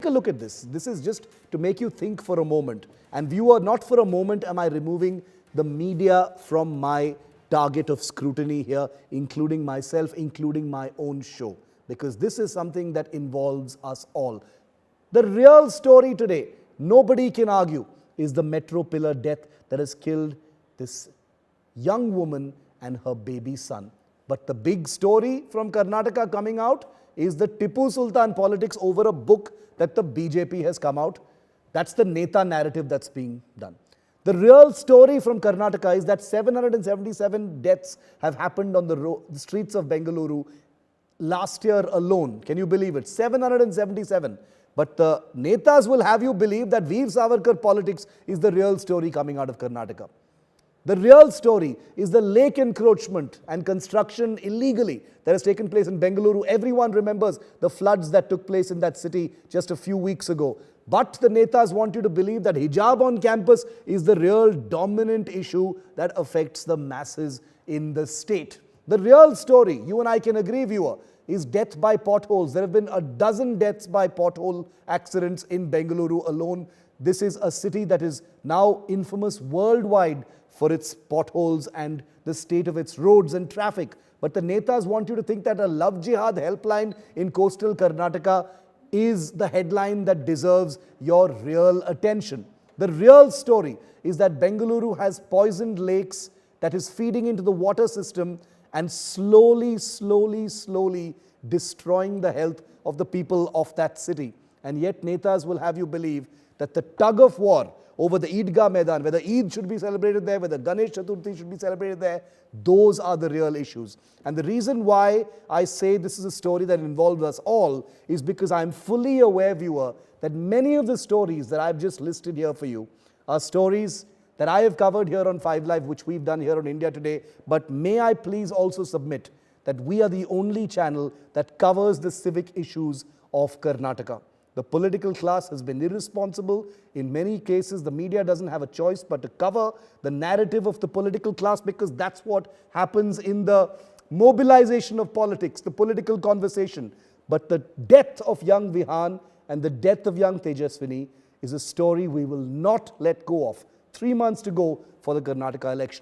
a look at this. This is just to make you think for a moment. And viewer, not for a moment am I removing the media from my target of scrutiny here, including myself, including my own show, because this is something that involves us all. The real story today, nobody can argue, is the metro pillar death that has killed this young woman and her baby son. But the big story from Karnataka coming out is the Tipu Sultan politics over a book that the BJP has come out. That's the Neta narrative that's being done. The real story from Karnataka is that 777 deaths have happened on the streets of Bengaluru last year alone. Can you believe it? 777. But the Netas will have you believe that Veer Savarkar politics is the real story coming out of Karnataka. The real story is the lake encroachment and construction illegally that has taken place in Bengaluru. Everyone remembers the floods that took place in that city just a few weeks ago. But the Netas want you to believe that hijab on campus is the real dominant issue that affects the masses in the state. The real story, you and I can agree, viewer, is death by potholes. There have been a dozen deaths by pothole accidents in Bengaluru alone. This is a city that is now infamous worldwide for its potholes and the state of its roads and traffic. But the Netas want you to think that a love jihad helpline in coastal Karnataka is the headline that deserves your real attention. The real story is that Bengaluru has poisoned lakes that is feeding into the water system and slowly destroying the health of the people of that city. And yet Netas will have you believe that the tug of war over the Eidgah Maidan, whether Eid should be celebrated there, whether Ganesh Chaturthi should be celebrated there, those are the real issues. And the reason why I say this is a story that involves us all is because I'm fully aware, viewer, that many of the stories that I've just listed here for you are stories that I have covered here on 5 Live, which we've done here on India Today. But may I please also submit that we are the only channel that covers the civic issues of Karnataka. The political class has been irresponsible. In many cases, the media doesn't have a choice but to cover the narrative of the political class, because that's what happens in the mobilization of politics, the political conversation. But the death of young Vihan and the death of young Tejaswini is a story we will not let go of. 3 months to go for the Karnataka election.